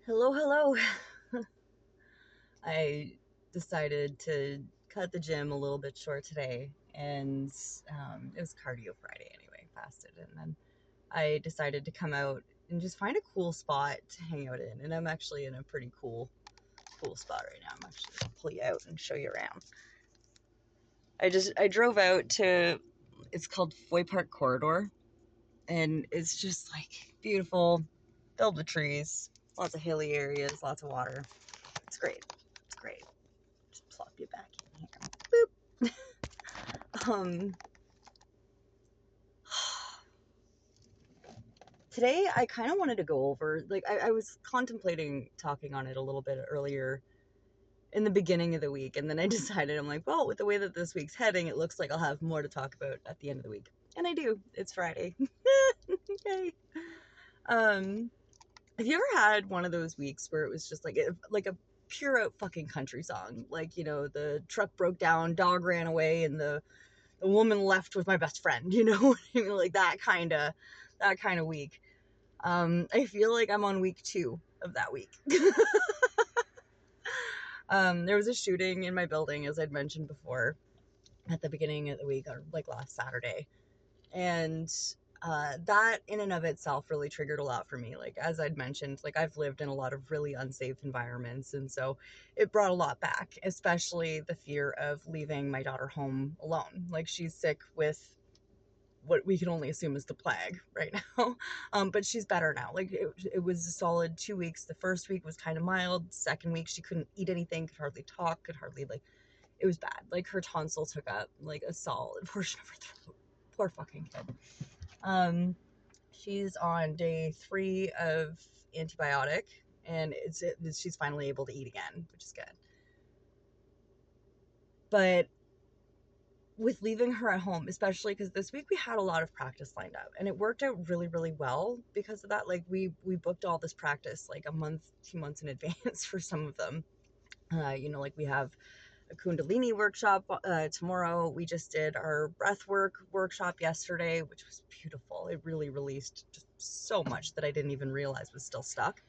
Hello, hello. I decided to cut the gym a little bit short today, and it was cardio Friday anyway, fasted, and then I decided to come out and just find a cool spot to hang out in, and I'm actually in a pretty cool spot right now. I'm actually gonna pull you out and show you around. I drove out to, it's called Foy Park Corridor, and it's just like beautiful, filled with trees, lots of hilly areas, lots of water. It's great. It's great. Just plop you back in here. Boop. Today I kind of wanted to go over, like, I was contemplating talking on it a little bit earlier in the beginning of the week, and then I decided, I'm like, well, with the way that this week's heading, it looks like I'll have more to talk about at the end of the week. And I do. It's Friday. Yay. Have you ever had one of those weeks where it was just like a pure out fucking country song? Like, you know, the truck broke down, dog ran away, and the woman left with my best friend, you know? Like that kind of week. I feel like I'm on week 2 of that week. There was a shooting in my building, as I'd mentioned before, at the beginning of the week, or like last Saturday. And that in and of itself really triggered a lot for me. Like, as I'd mentioned, like, I've lived in a lot of really unsafe environments, and so it brought a lot back, especially the fear of leaving my daughter home alone. Like, she's sick with what we can only assume is the plague right now. But she's better now. Like, it was a solid 2 weeks. The first week was kind of mild. Second week, she couldn't eat anything, could hardly talk, could hardly, like, it was bad. Like, her tonsil took up like a solid portion of her throat. Poor fucking kid. She's on day 3 of antibiotic, and she's finally able to eat again, which is good. But with leaving her at home, especially because this week we had a lot of practice lined up, and it worked out really, really well because of that. Like, we booked all this practice like a month, 2 months in advance for some of them. Like, we have a Kundalini workshop tomorrow. We just did our breathwork workshop yesterday, which was beautiful. It really released just so much that I didn't even realize was still stuck.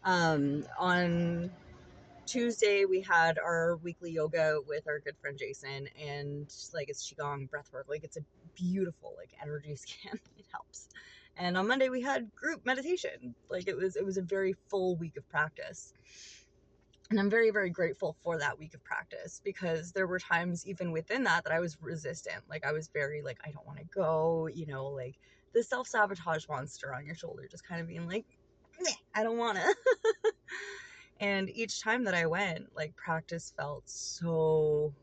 On Tuesday, we had our weekly yoga with our good friend Jason, and like, it's Qigong breathwork. Like, it's a beautiful, like, energy scan. It helps. And on Monday, we had group meditation. Like, it was a very full week of practice. And I'm very, very grateful for that week of practice, because there were times even within that I was resistant. Like, I was very like, I don't want to go, like the self-sabotage monster on your shoulder just kind of being like, meh, I don't want to. And each time that I went, like, practice felt so,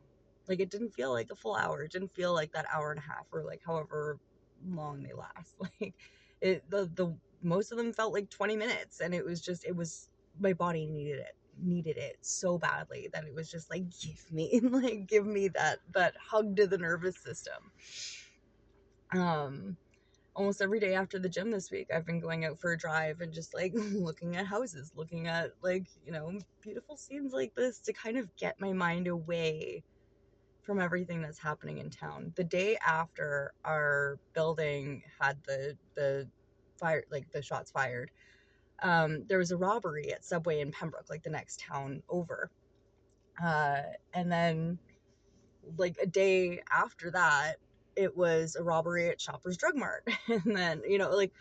like, it didn't feel like a full hour. It didn't feel like that hour and a half, or like however long they last. Like, the most of them felt like 20 minutes, and it was my body needed it so badly that it was just like, give me that hug to the nervous system. Almost every day after the gym this week, I've been going out for a drive and just like looking at houses, looking at, like, beautiful scenes like this, to kind of get my mind away from everything that's happening in town. The day after our building had the fire, like the shots fired, there was a robbery at Subway in Pembroke, like the next town over. And then, like, a day after that, it was a robbery at Shoppers Drug Mart. And then, like,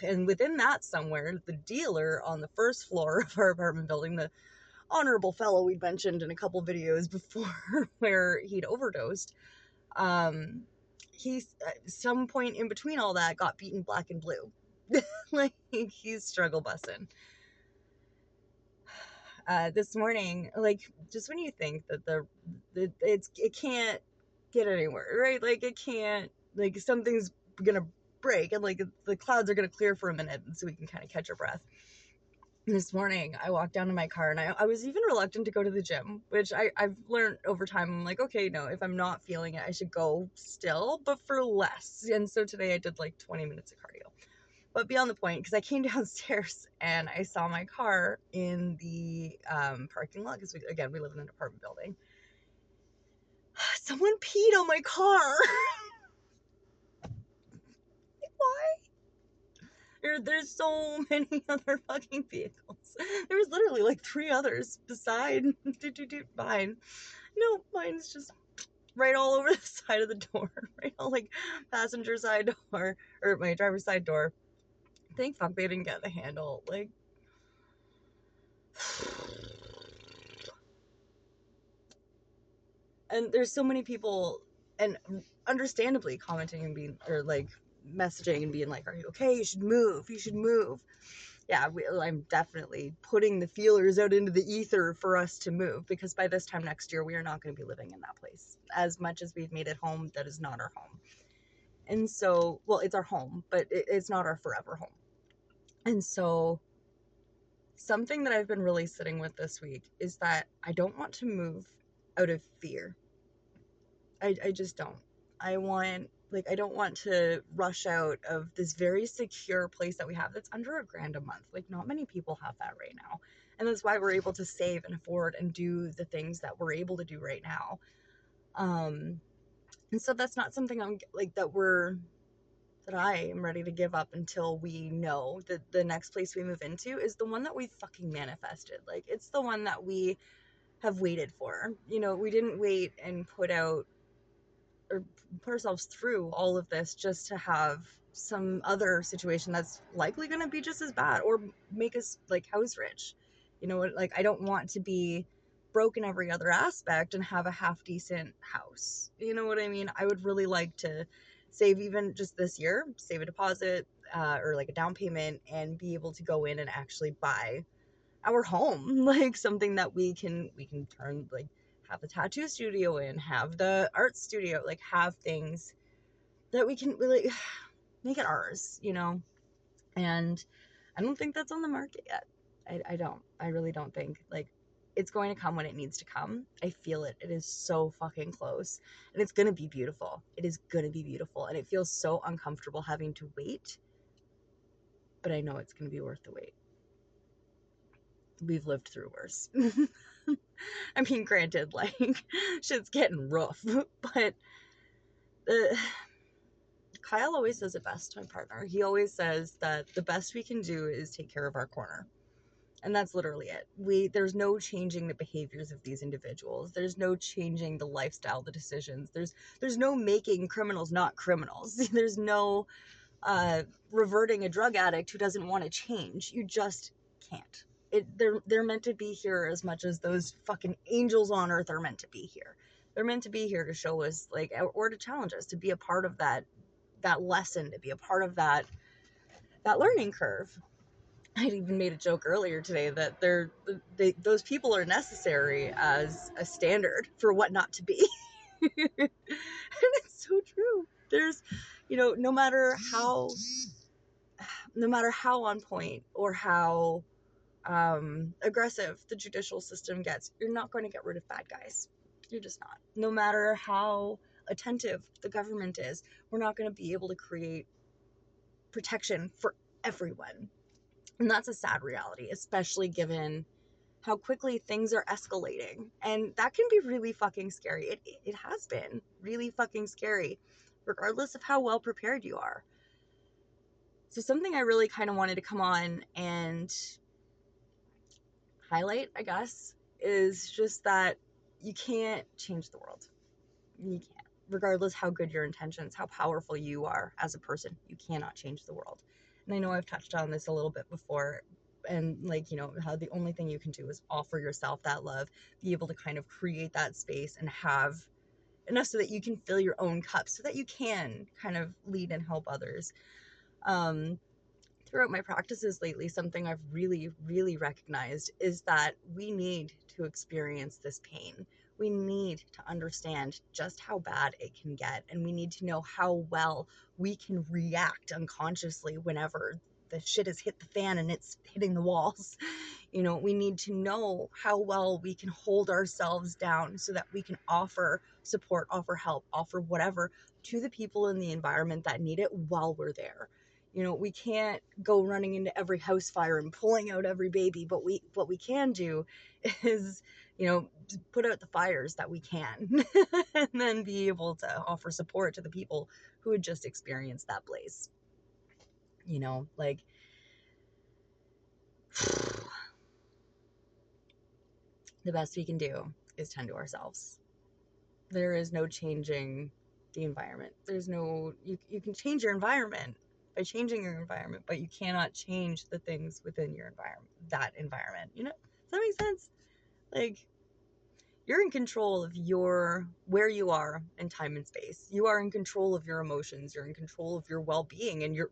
and within that somewhere, the dealer on the first floor of our apartment building, the honorable fellow we'd mentioned in a couple videos before, where he'd overdosed, he's at some point in between all that got beaten black and blue. Like, he's struggle busting. This morning, like, just when you think that it can't get anywhere, right? Like, it can't, like, something's gonna break, and like the clouds are gonna clear for a minute, so we can kind of catch our breath. This morning, I walked down to my car, and I was even reluctant to go to the gym, which I've learned over time. I'm like, okay, no, if I'm not feeling it, I should go still, but for less. And so today I did like 20 minutes of cardio. But beyond the point, because I came downstairs and I saw my car in the parking lot, because we live in an apartment building. Someone peed on my car. Why? There's so many other fucking vehicles. There was literally like 3 others beside mine. No, mine's just right all over the side of the door, right all like passenger side door or my driver's side door. Thank fuck they didn't get the handle. Like, and there's so many people, and understandably commenting and being, or like messaging and being like, "Are you okay? You should move. You should move." Yeah, I'm definitely putting the feelers out into the ether for us to move, because by this time next year we are not going to be living in that place. As much as we've made it home, that is not our home. And so, well, it's our home, but it's not our forever home. And so something that I've been really sitting with this week is that I don't want to move out of fear. I just don't. I don't want to rush out of this very secure place that we have that's under $1,000 a month. Like, not many people have that right now. And that's why we're able to save and afford and do the things that we're able to do right now. And so that's not something that I am ready to give up until we know that the next place we move into is the one that we fucking manifested. Like, it's the one that we have waited for. You know, we didn't wait and put ourselves through all of this just to have some other situation that's likely going to be just as bad or make us like house rich. You know, like, I don't want to be broke in every other aspect and have a half decent house. You know what I mean? I would really like to save, even just this year, save a deposit or like a down payment, and be able to go in and actually buy our home, like something that we can turn, like, have the tattoo studio in, have the art studio, like, have things that we can really make it ours, you know? And I don't think that's on the market yet. I really don't think. Like, it's going to come when it needs to come. I feel it. It is so fucking close. And it's going to be beautiful. It is going to be beautiful. And it feels so uncomfortable having to wait. But I know it's going to be worth the wait. We've lived through worse. I mean, granted, like, shit's getting rough, but Kyle always says it best, my partner. He always says that the best we can do is take care of our corner. And that's literally it. There's no changing the behaviors of these individuals. There's no changing the lifestyle, the decisions. There's no making criminals not criminals. There's no reverting a drug addict who doesn't want to change. You just can't. They're meant to be here as much as those fucking angels on earth are meant to be here. They're meant to be here to show us, like, or to challenge us, to be a part of that lesson, to be a part of that learning curve. I'd even made a joke earlier today that those people are necessary as a standard for what not to be. And it's so true. There's, no matter how on point or how aggressive the judicial system gets, you're not going to get rid of bad guys. You're just not. No matter how attentive the government is, we're not going to be able to create protection for everyone. And that's a sad reality, especially given how quickly things are escalating. And that can be really fucking scary. It has been really fucking scary, regardless of how well prepared you are. So something I really kind of wanted to come on and highlight, I guess, is just that you can't change the world. You can't. Regardless how good your intentions, how powerful you are as a person, you cannot change the world. And I know I've touched on this a little bit before, and like, how the only thing you can do is offer yourself that love, be able to kind of create that space and have enough so that you can fill your own cup, so that you can kind of lead and help others. Throughout my practices lately, something I've really, really recognized is that we need to experience this pain. We need to understand just how bad it can get, and we need to know how well we can react unconsciously whenever the shit has hit the fan and it's hitting the walls. We need to know how well we can hold ourselves down so that we can offer support, offer help, offer whatever to the people in the environment that need it while we're there. We can't go running into every house fire and pulling out every baby, but what we can do is, put out the fires that we can and then be able to offer support to the people who had just experienced that blaze. Like, The best we can do is tend to ourselves. There is no changing the environment. There's no, you can change your environment by changing your environment, but you cannot change the things within your environment, that environment. You know, does that make sense? Like, you're in control of where you are in time and space. You are in control of your emotions. You're in control of your well-being, and you're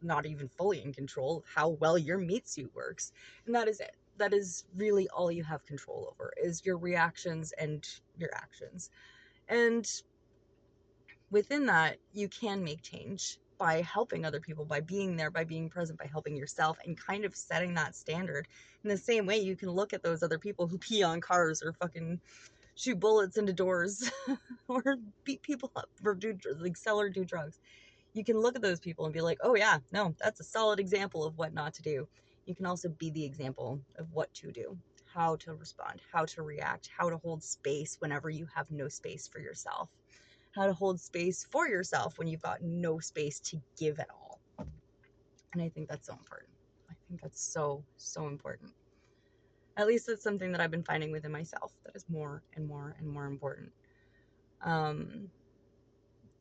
not even fully in control of how well your meat suit works. And that is it. That is really all you have control over, is your reactions and your actions. And within that, you can make change by helping other people, by being there, by being present, by helping yourself, and kind of setting that standard. In the same way, you can look at those other people who pee on cars or fucking shoot bullets into doors or beat people up or sell or do drugs. You can look at those people and be like, oh yeah, no, that's a solid example of what not to do. You can also be the example of what to do, how to respond, how to react, how to hold space whenever you have no space for yourself, how to hold space for yourself when you've got no space to give at all. And I think that's so important. I think that's so, so important. At least that's something that I've been finding within myself that is more and more and more important.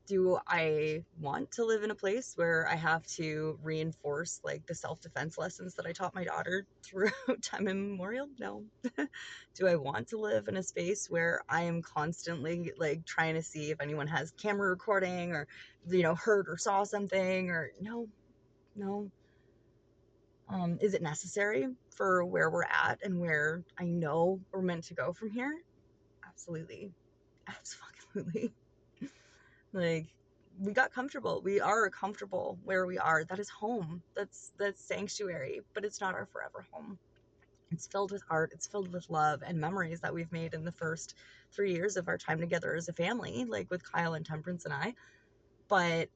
Do I want to live in a place where I have to reinforce like the self-defense lessons that I taught my daughter throughout time immemorial? No. Do I want to live in a space where I am constantly like trying to see if anyone has camera recording or, you know, heard or saw something? Or no. Is it necessary for where we're at and where I know we're meant to go from here? Absolutely. Absolutely. Like, we got comfortable. We are comfortable where we are. That is home. That's sanctuary, but it's not our forever home. It's filled with art. It's filled with love and memories that we've made in the first 3 years of our time together as a family, like with Kyle and Temperance and I. But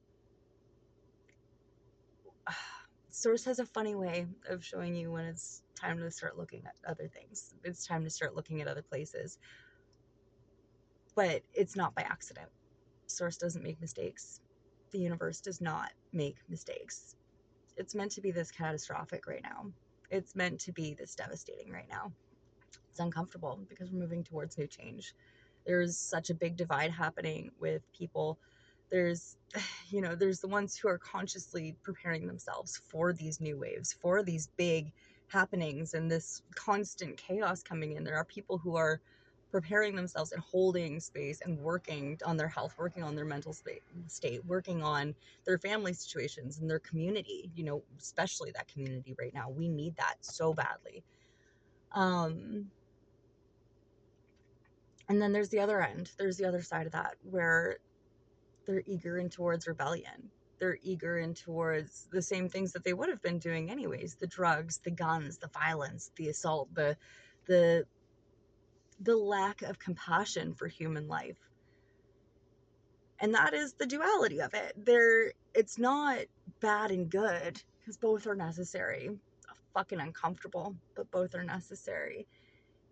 Source has a funny way of showing you when it's time to start looking at other things. It's time to start looking at other places. But it's not by accident. Source doesn't make mistakes. The universe does not make mistakes. It's meant to be this catastrophic right now. It's meant to be this devastating right now. It's uncomfortable because we're moving towards new change. There's such a big divide happening with people. There's, there's the ones who are consciously preparing themselves for these new waves, for these big happenings and this constant chaos coming in. There are people who are preparing themselves and holding space and working on their health, working on their mental state, working on their family situations and their community, especially that community right now. We need that so badly. And then there's the other end. There's the other side of that where they're eager in towards rebellion. They're eager in towards the same things that they would have been doing anyways. The drugs, the guns, the violence, the assault, the lack of compassion for human life. And that is the duality of it. It's not bad and good because both are necessary. Fucking uncomfortable, but both are necessary.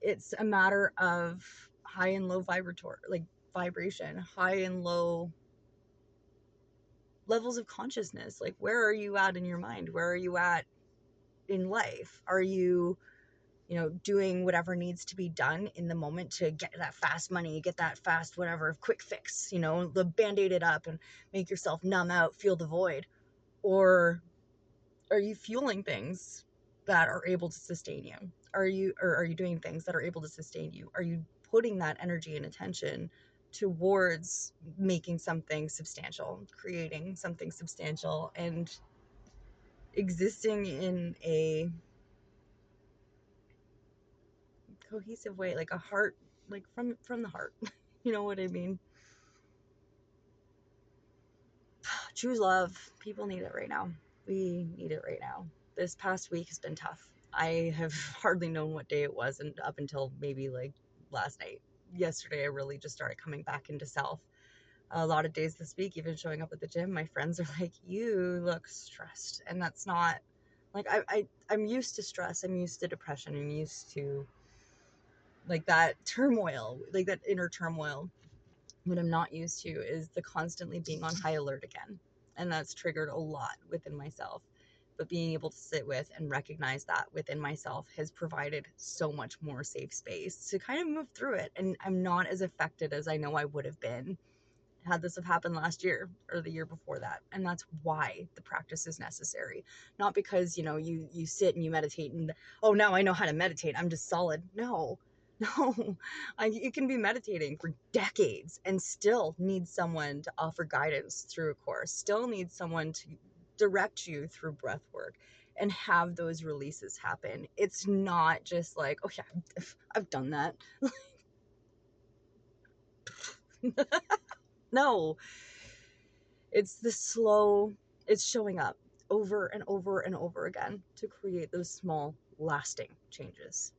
It's a matter of high and low vibration, high and low levels of consciousness. Like, where are you at in your mind? Where are you at in life? Are you doing whatever needs to be done in the moment to get that fast money, get that fast whatever, quick fix, the band-aid it up and make yourself numb out, feel the void? Or are you fueling things that are able to sustain you? Are you doing things that are able to sustain you? Are you putting that energy and attention towards making something substantial, creating something substantial, and existing in a cohesive way, like a heart, like from the heart? You know what I mean? Choose love. People need it right now. We need it right now. This past week has been tough. I have hardly known what day it was, and up until maybe like last night. Yesterday I really just started coming back into self. A lot of days this week, even showing up at the gym, my friends are like, you look stressed. And that's not like, I'm used to stress. I'm used to depression. I'm used to like that turmoil, like that inner turmoil. What I'm not used to is the constantly being on high alert again. And that's triggered a lot within myself. but being able to sit with and recognize that within myself has provided so much more safe space to kind of move through it. And I'm not as affected as I know I would have been had this have happened last year or the year before that. And that's why the practice is necessary. Not because, you sit and you meditate and, oh, now I know how to meditate, I'm just solid. No. No, you can be meditating for decades and still need someone to offer guidance through a course, still need someone to direct you through breath work and have those releases happen. It's not just like, oh yeah, I've done that. No, it's showing up over and over and over again to create those small, lasting changes.